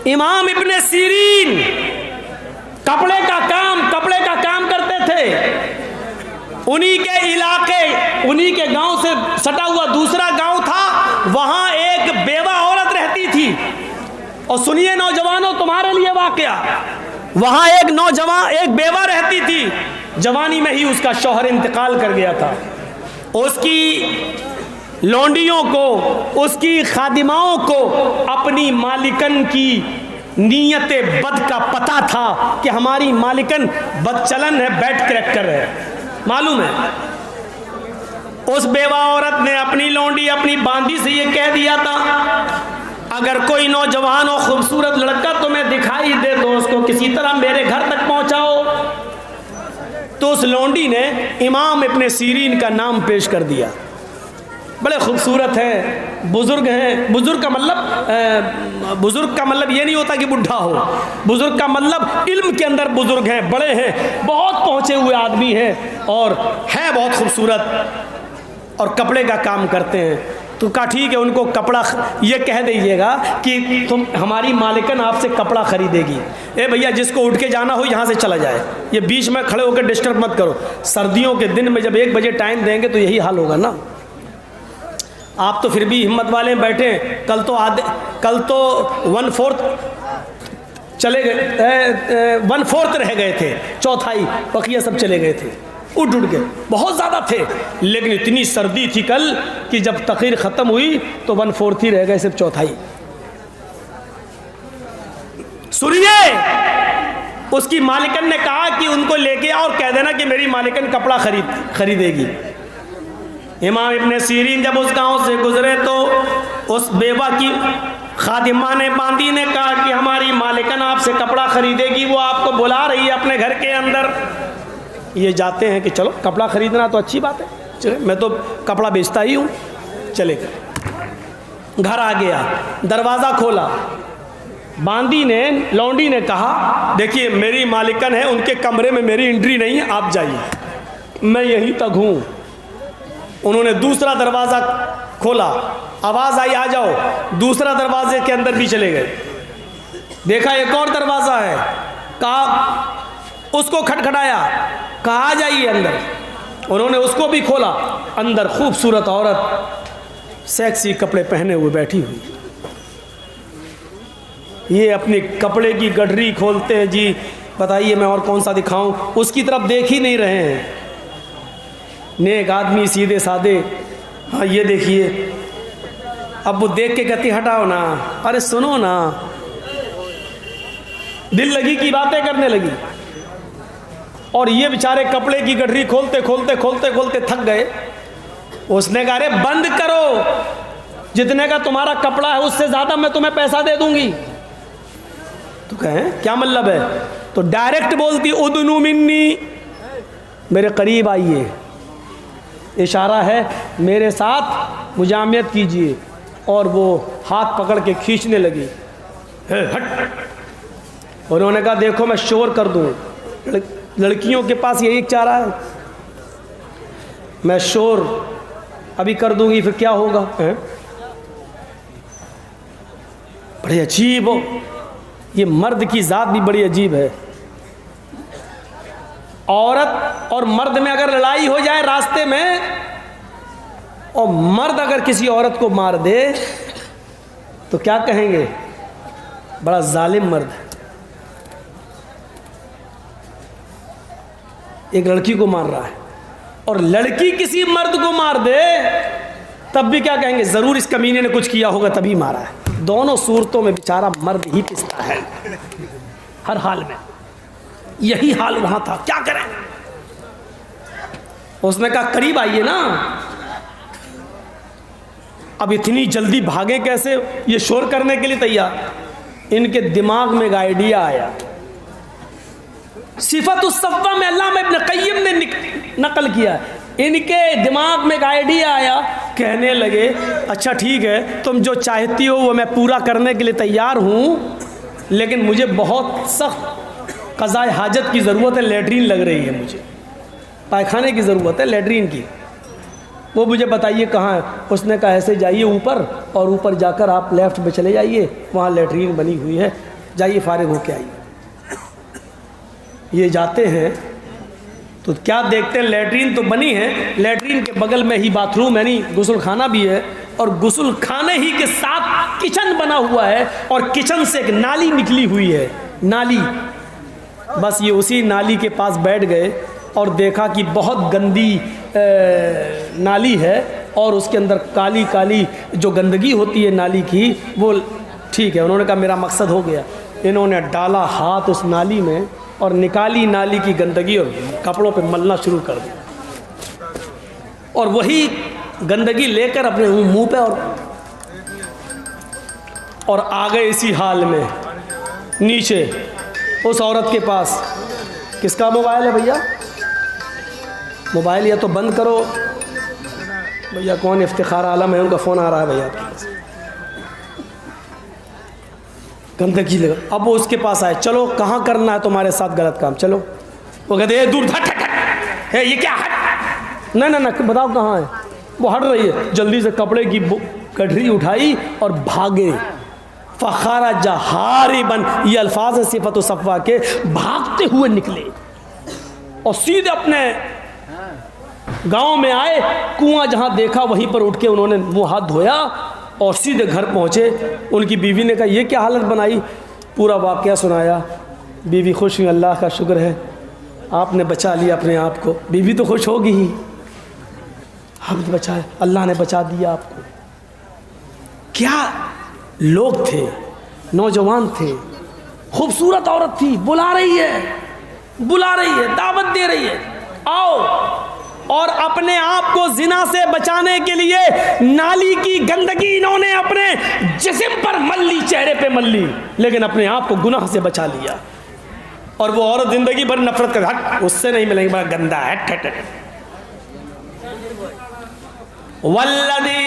इमाम इब्ने सीरीन कपड़े का काम करते थे। उन्हीं के इलाके, उन्हीं के गांव से सटा हुआ दूसरा गांव था, वहां एक बेवा औरत रहती थी। और सुनिए नौजवानों, तुम्हारे लिए वाकया, वहां एक बेवा रहती थी। जवानी में ही उसका शौहर इंतकाल कर गया था। उसकी लौंडियों को, उसकी खादिमाओं को अपनी मालिकन की नीयत बद का पता था कि हमारी मालिकन बदचलन है, बैड कैरेक्टर है, मालूम है। उस बेवा औरत ने अपनी लौंडी, अपनी बांदी से ये कह दिया था, अगर कोई नौजवान और खूबसूरत लड़का तुम्हें दिखाई दे तो उसको किसी तरह मेरे घर तक पहुंचाओ। तो उस लौंडी ने इमाम इब्ने सीरीन का नाम पेश कर दिया। बड़े खूबसूरत हैं, बुजुर्ग हैं। बुजुर्ग का मतलब ये नहीं होता कि बुढ़ा हो। बुजुर्ग का मतलब इल्म के अंदर बुजुर्ग हैं, बड़े हैं, बहुत पहुंचे हुए आदमी हैं और है बहुत खूबसूरत और कपड़े का काम करते हैं। तो कहा ठीक है, उनको कपड़ा ये कह दीजिएगा कि तुम, हमारी मालिकन आपसे कपड़ा खरीदेगी। ए भैया, जिसको उठ के जाना हो यहाँ से चला जाए, ये बीच में खड़े होकर डिस्टर्ब मत करो। सर्दियों के दिन में जब 1 बजे टाइम देंगे तो यही हाल होगा ना। आप तो फिर भी हिम्मत वाले बैठे, कल तो 1/4 चले गए, 1/4 रह गए थे, चौथाई बकिया सब चले गए थे, उठ के बहुत ज़्यादा थे। लेकिन इतनी सर्दी थी कल कि जब तकरीर ख़त्म हुई तो 1/4 ही रह गए, सिर्फ चौथाई। सुनिए, उसकी मालिकन ने कहा कि उनको लेके आओ और कह देना कि मेरी मालिकन कपड़ा खरीदेगी। इमाम इब्ने सीरीन जब उस गांव से गुजरे तो उस बेवा की खादिमा ने, बांदी ने कहा कि हमारी मालिकन आपसे कपड़ा खरीदेगी, वो आपको बुला रही है अपने घर के अंदर। ये जाते हैं कि चलो कपड़ा खरीदना तो अच्छी बात है, चले, मैं तो कपड़ा बेचता ही हूँ, चले गए। घर आ गया, दरवाज़ा खोला, बांदी ने, लौंडी ने कहा देखिए मेरी मालिकन है, उनके कमरे में मेरी एंट्री नहीं है, आप जाइए, मैं यहीं तक हूँ। उन्होंने दूसरा दरवाज़ा खोला, आवाज़ आई आ जाओ, दूसरा दरवाजे के अंदर भी चले गए। देखा एक और दरवाज़ा है, कहा, उसको खटखटाया, कहा आ जाइए अंदर। उन्होंने उसको भी खोला, अंदर खूबसूरत औरत सेक्सी कपड़े पहने हुए बैठी हुई। ये अपने कपड़े की गठरी खोलते हैं, जी बताइए मैं और कौन सा दिखाऊं, उसकी तरफ देख ही नहीं रहे हैं। नेक आदमी सीधे साधे, हाँ ये देखिए। अब वो देख के कहती हटाओ ना, अरे सुनो ना, दिल लगी की बातें करने लगी। और ये बेचारे कपड़े की गठरी खोलते खोलते थक गए। उसने कहा अरे बंद करो, जितने का तुम्हारा कपड़ा है उससे ज़्यादा मैं तुम्हें पैसा दे दूंगी। तो कहें क्या मतलब है? तो डायरेक्ट बोलती उदनु मिन्नी, मेरे करीब आइए, इशारा है मेरे साथ मुजामियत कीजिए। और वो हाथ पकड़ के खींचने लगी, हट। उन्होंने कहा देखो मैं शोर कर दूं, लड़कियों के पास यही एक चारा है, मैं शोर अभी कर दूंगी फिर क्या होगा? बड़े अजीब हो, ये मर्द की ज़ात भी बड़ी अजीब है। औरत और मर्द में अगर लड़ाई हो जाए रास्ते में, और मर्द अगर किसी औरत को मार दे तो क्या कहेंगे? बड़ा जालिम मर्द है। एक लड़की को मार रहा है और लड़की किसी मर्द को मार दे तब भी क्या कहेंगे? ज़रूर इस कमीने ने कुछ किया होगा तभी मारा है। दोनों सूरतों में बेचारा मर्द ही पिसता है, हर हाल में। यही हाल वहां था, क्या करें? उसने कहा करीब आइए ना। अब इतनी जल्दी भागे कैसे? ये शोर करने के लिए तैयार। इनके दिमाग में एक आइडिया आया। सिफत उस सफ़ा में अल्लामा इब्न क़य्यिम ने नकल किया। इनके दिमाग में एक आइडिया आया, कहने लगे अच्छा ठीक है, तुम जो चाहती हो वो मैं पूरा करने के लिए तैयार हूँ, लेकिन मुझे बहुत सख्त क़ज़ाए हाजत की ज़रूरत है, लैट्रीन लग रही है, मुझे पायखाने की ज़रूरत है, लैट्रीन की। वो मुझे बताइए कहाँ है? उसने कहा ऐसे जाइए ऊपर, और ऊपर जाकर आप लेफ़्ट में चले जाइए, वहाँ लैट्रीन बनी हुई है, जाइए फारिग होके आइए। ये जाते हैं तो क्या देखते हैं, लैट्रीन तो बनी है, लैट्रीन के बगल में ही बाथरूम यानी गुस्ल खाना भी है, और गुस्ल खाने ही के साथ किचन बना हुआ है, और किचन से एक नाली निकली हुई है, नाली। बस ये उसी नाली के पास बैठ गए और देखा कि बहुत गंदी नाली है, और उसके अंदर काली काली जो गंदगी होती है नाली की, वो ठीक है। उन्होंने कहा मेरा मकसद हो गया। इन्होंने डाला हाथ उस नाली में और निकाली नाली की गंदगी और कपड़ों पे मलना शुरू कर दिया, और वही गंदगी लेकर अपने मुंह पे और आ गए इसी हाल में नीचे उस औरत के पास। किसका मोबाइल है भैया? मोबाइल या तो बंद करो भैया। कौन? इफ्तिखार आलम है, उनका फ़ोन आ रहा है भैया आपके पास। गंदगी लगा। अब वो उसके पास आए, चलो कहाँ करना है तुम्हारे साथ गलत काम, चलो। वो कहते हैं दूर हट हट हट है, ये क्या हट, ना ना ना बताओ कहाँ है। वो हट रही है, जल्दी से कपड़े की कटरी उठाई और भागे। फ़खारा जहारिबन, ये अल्फाज है सिफत सफ़वा के, भागते हुए निकले और सीधे अपने गांव में आए। कुआं जहां देखा वहीं पर उठ के उन्होंने मुँह हाथ धोया और सीधे घर पहुंचे। उनकी बीवी ने कहा ये क्या हालत बनाई, पूरा वाक़या सुनाया। बीवी खुश हुई, अल्लाह का शुक्र है आपने बचा लिया अपने आप को। बीवी तो खुश होगी ही, आपने बचाया, अल्लाह ने बचा दिया आपको। क्या लोग थे, नौजवान थे, खूबसूरत औरत थी, बुला रही है, दावत दे रही है, आओ। और अपने आप को जिना से बचाने के लिए नाली की गंदगी इन्होंने अपने जिस्म पर मल ली, चेहरे पे मल ली, लेकिन अपने आप को गुनाह से बचा लिया। और वो औरत जिंदगी भर नफरत कर, हट उससे नहीं मिलेंगे, बड़ा गंदा है, हट हट हट। वल्लदी